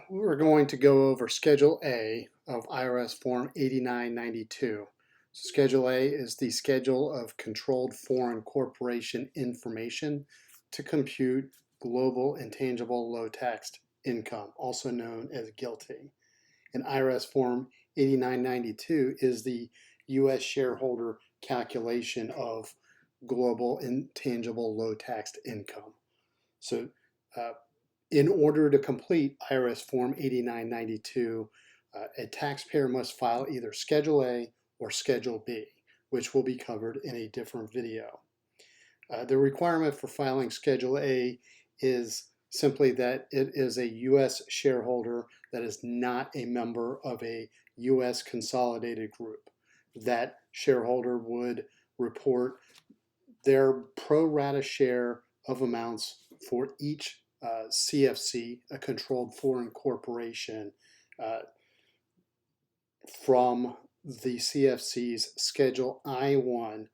We're going to go over Schedule A of IRS Form 8992. Schedule A is the schedule of controlled foreign corporation information to compute global intangible low-taxed income, also known as GILTI. And IRS Form 8992 is the U.S. shareholder calculation of global intangible low-taxed income. So in order to complete IRS Form 8992, a taxpayer must file either Schedule A or Schedule B, which will be covered in a different video. The requirement for filing Schedule A is simply that it is a U.S. shareholder that is not a member of a U.S. consolidated group. That shareholder would report their pro rata share of amounts for each CFC, a controlled foreign corporation, from the CFC's Schedule I-1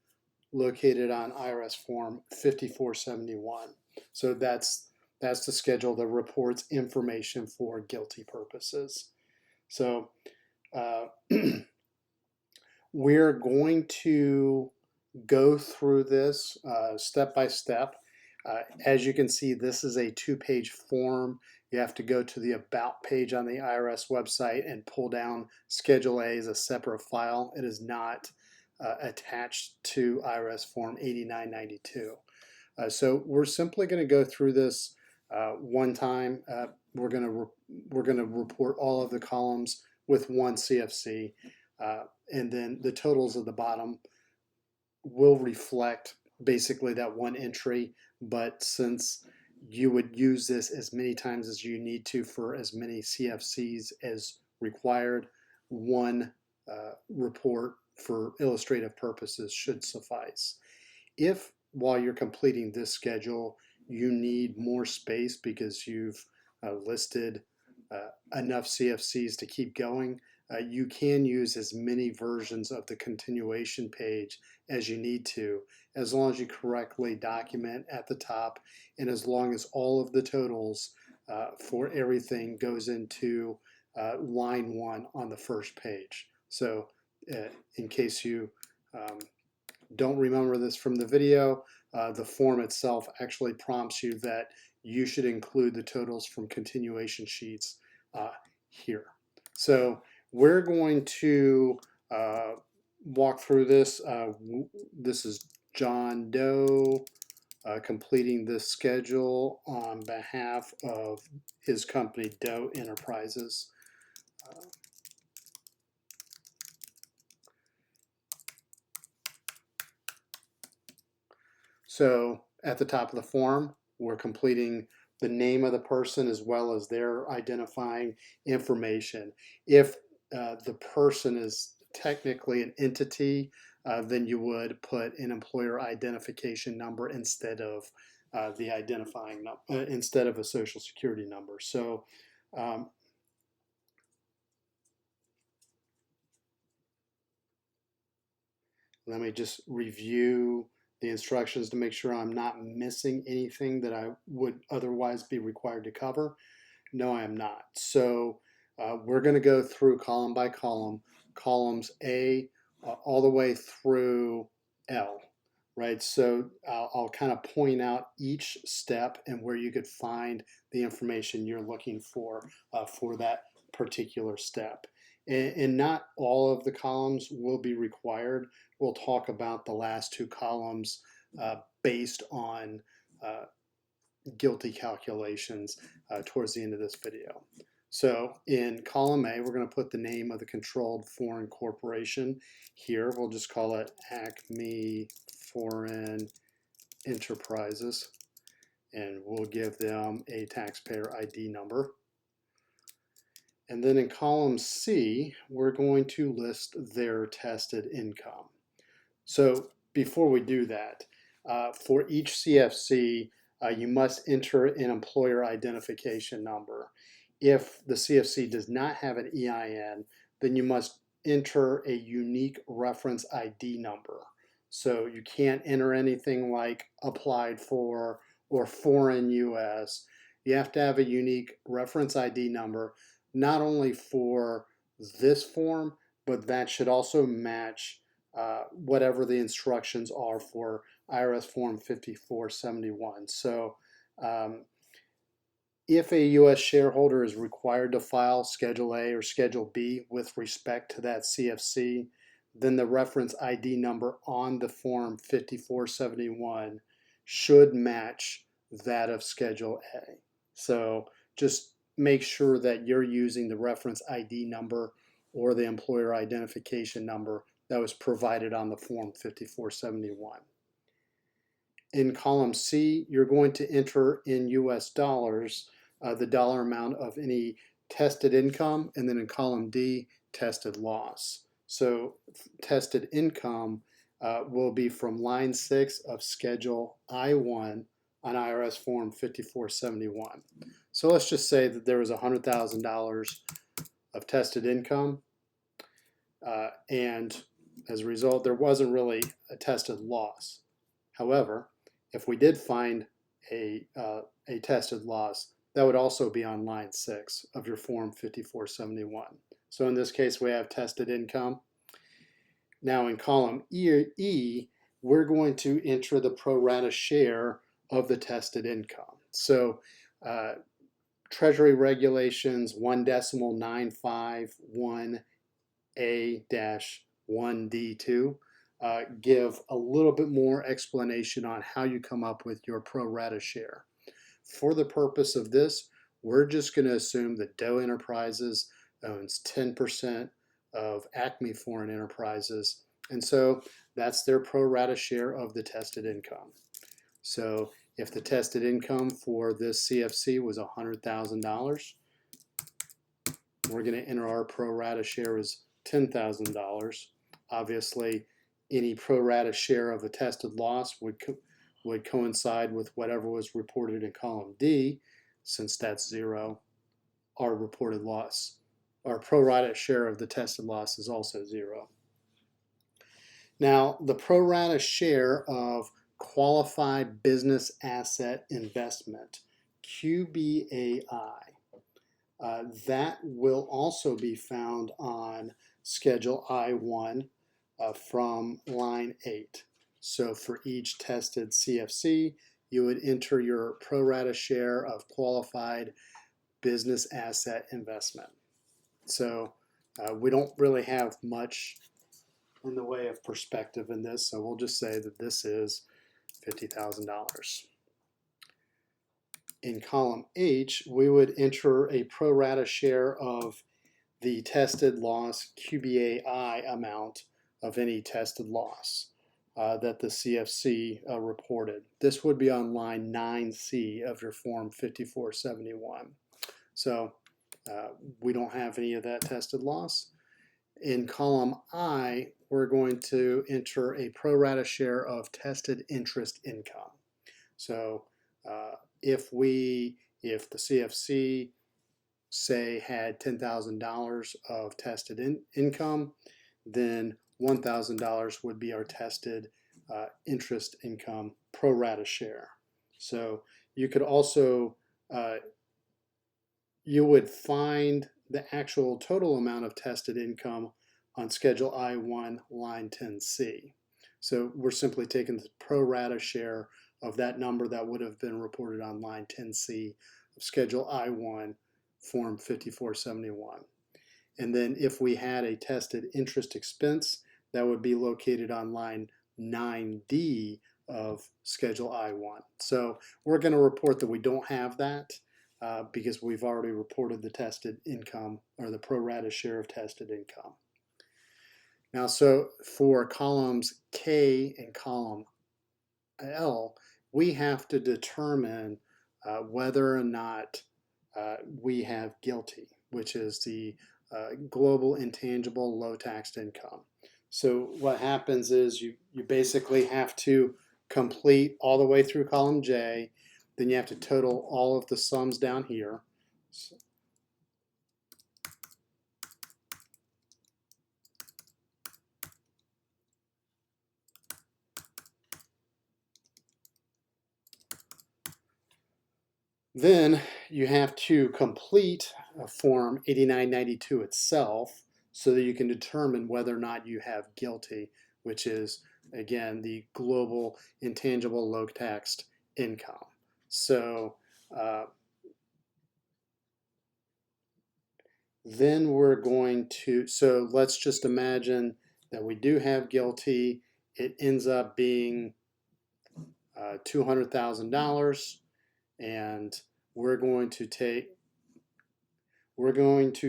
located on IRS Form 5471. So that's the schedule that reports information for GILTI purposes. So we're going to go through this step by step. As you can see, this is a two-page form. You have to go to the About page on the IRS website and pull down Schedule A as a separate file. It is not attached to IRS Form 8992. So we're simply going to go through this one time. We're going to report all of the columns with one CFC, and then the totals at the bottom will reflect basically that one entry. But since you would use this as many times as you need to for as many CFCs as required, one report for illustrative purposes should suffice. If while you're completing this schedule you need more space because you've listed enough CFCs to keep going, you can use as many versions of the continuation page as you need to, as long as you correctly document at the top and as long as all of the totals for everything goes into line 1 on the first page. So in case you don't remember this from the video, the form itself actually prompts you that you should include the totals from continuation sheets here. So we're going to walk through this. This is John Doe completing this schedule on behalf of his company, Doe Enterprises. So at the top of the form, we're completing the name of the person as well as their identifying information. If the person is technically an entity, then you would put an employer identification number instead of the identifying number, instead of a social security number. So let me just review the instructions to make sure I'm not missing anything that I would otherwise be required to cover. No, I am not. So we're going to go through column by column, columns A all the way through L, right? So I'll kind of point out each step and where you could find the information you're looking for that particular step. And not all of the columns will be required. We'll talk about the last two columns based on GILTI calculations towards the end of this video. So in column A, we're going to put the name of the controlled foreign corporation. Here, we'll just call it Acme Foreign Enterprises, and we'll give them a taxpayer ID number. And then in column C, we're going to list their tested income. So before we do that, for each CFC, you must enter an employer identification number. If the CFC does not have an EIN, then you must enter a unique reference ID number. So you can't enter anything like applied for or foreign US. you have to have a unique reference ID number, not only for this form, but that should also match whatever the instructions are for IRS Form 5471. So if a U.S. shareholder is required to file Schedule A or Schedule B with respect to that CFC, then the reference ID number on the Form 5471 should match that of Schedule A. So just make sure that you're using the reference ID number or the employer identification number that was provided on the Form 5471. In column C, you're going to enter in US dollars the dollar amount of any tested income, and then in column D, tested loss. So tested income will be from line 6 of Schedule I-1 on IRS Form 5471. So let's just say that there was $100,000 of tested income, and as a result, there wasn't really a tested loss. However, if we did find a tested loss, that would also be on line 6 of your Form 5471. So in this case, we have tested income. Now in column E, we're going to enter the pro rata share of the tested income. So Treasury Regulations 1.951A-1D2 give a little bit more explanation on how you come up with your pro rata share. For the purpose of this, we're just going to assume that Doe Enterprises owns 10% of Acme Foreign Enterprises, and so that's their pro rata share of the tested income. So if the tested income for this CFC was $100,000, we're going to enter our pro rata share as $10,000. Obviously, any pro rata share of a tested loss would coincide with whatever was reported in column D. Since that's 0, our reported loss, our pro rata share of the tested loss is also 0. Now, the pro rata share of qualified business asset investment, QBAI, that will also be found on Schedule I-1 from line 8. So for each tested CFC, you would enter your pro rata share of qualified business asset investment. So we don't really have much in the way of perspective in this, so we'll just say that this is $50,000. In column H, we would enter a pro rata share of the tested loss QBAI amount of any tested loss that the CFC reported. This would be on line 9C of your Form 5471. So we don't have any of that tested loss. In column I, we're going to enter a pro rata share of tested interest income. So if the CFC say had $10,000 of tested income, then $1,000 would be our tested interest income pro rata share. So you could also, you would find the actual total amount of tested income on Schedule I-1, line 10C. So we're simply taking the pro rata share of that number that would have been reported on line 10C of Schedule I-1, Form 5471. And then if we had a tested interest expense, that would be located on line 9D of Schedule I-1. So we're going to report that we don't have that because we've already reported the tested income or the pro rata share of tested income. Now, so for columns K and column L, we have to determine whether or not we have GILTI, which is the global intangible low taxed income. So what happens is you basically have to complete all the way through column J, then you have to total all of the sums down here. So, then you have to complete Form 8992 itself so that you can determine whether or not you have GILTI, which is, again, the Global Intangible Low Taxed Income. So then we're going to, so let's just imagine that we do have GILTI. It ends up being $200,000, and we're going to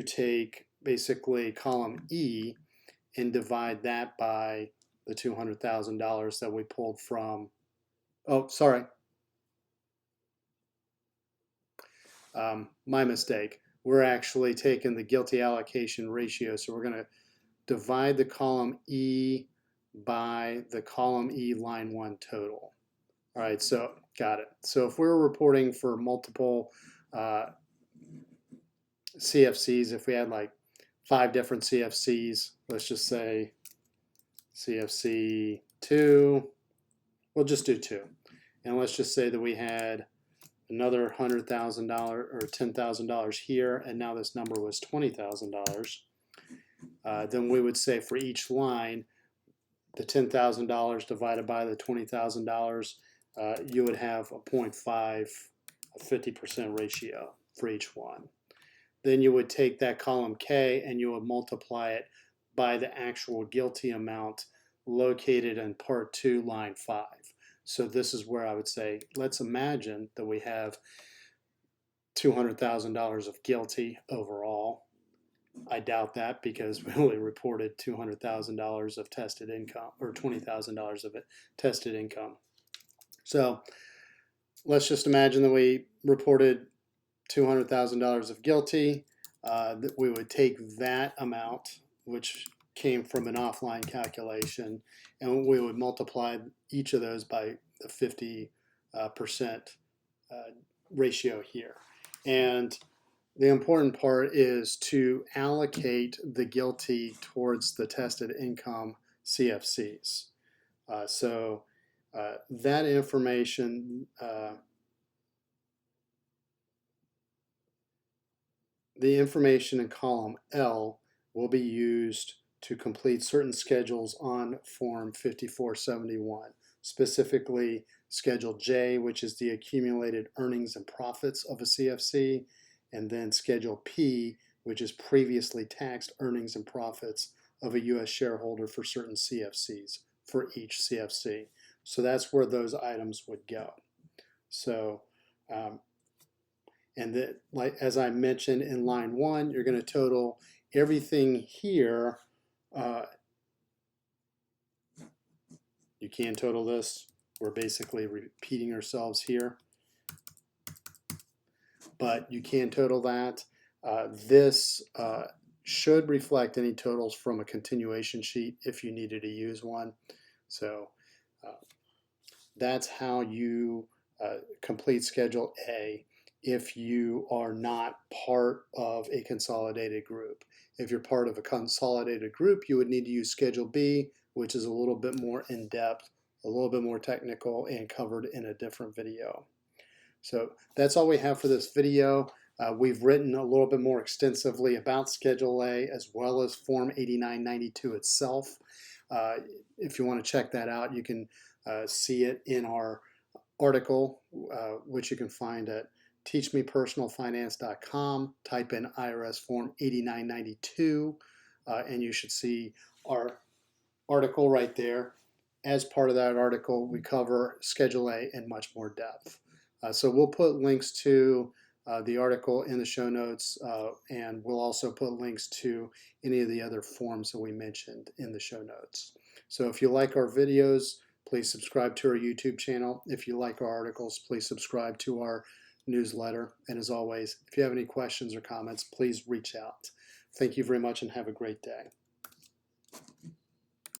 take basically column E and divide that by the $200,000 that we pulled from, oh, sorry, my mistake. We're actually taking the GILTI allocation ratio, so we're going to divide the column E by the column E line 1 total. All right, so got it. So if we're reporting for multiple CFCs, if we had like 5 different CFCs, let's just say CFC 2, we'll just do 2. And let's just say that we had another $100,000 or $10,000 here, and now this number was $20,000. Then we would say for each line, the $10,000 divided by the $20,000, you would have a 0.5, a 50% ratio for each one. Then you would take that column K and you would multiply it by the actual GILTI amount located in part 2, line 5. So this is where I would say, let's imagine that we have $200,000 of GILTI overall. I doubt that because we only reported $200,000 of tested income, or $20,000 of it tested income. So let's just imagine that we reported $200,000 of GILTI. That we would take that amount, which came from an offline calculation, and we would multiply each of those by the 50% ratio here. And the important part is to allocate the GILTI towards the tested income CFCs. That information, the information in column L will be used to complete certain schedules on Form 5471, specifically Schedule J, which is the accumulated earnings and profits of a CFC, and then Schedule P, which is previously taxed earnings and profits of a U.S. shareholder for certain CFCs, for each CFC. So that's where those items would go. So, and that, like as I mentioned in line 1, you're going to total everything here. You can total this. We're basically repeating ourselves here, but you can total that. This should reflect any totals from a continuation sheet if you needed to use one. So that's how you complete Schedule A if you are not part of a consolidated group. If you're part of a consolidated group, you would need to use Schedule B, which is a little bit more in-depth, a little bit more technical, and covered in a different video. So that's all we have for this video. We've written a little bit more extensively about Schedule A as well as Form 8992 itself. If you want to check that out, you can see it in our article, which you can find at teachmepersonalfinance.com. Type in IRS Form 8992, and you should see our article right there. As part of that article, we cover Schedule A in much more depth. So we'll put links to the article in the show notes, and we'll also put links to any of the other forms that we mentioned in the show notes. So if you like our videos, please subscribe to our YouTube channel. If you like our articles, please subscribe to our newsletter. And as always, if you have any questions or comments, please reach out. Thank you very much and have a great day.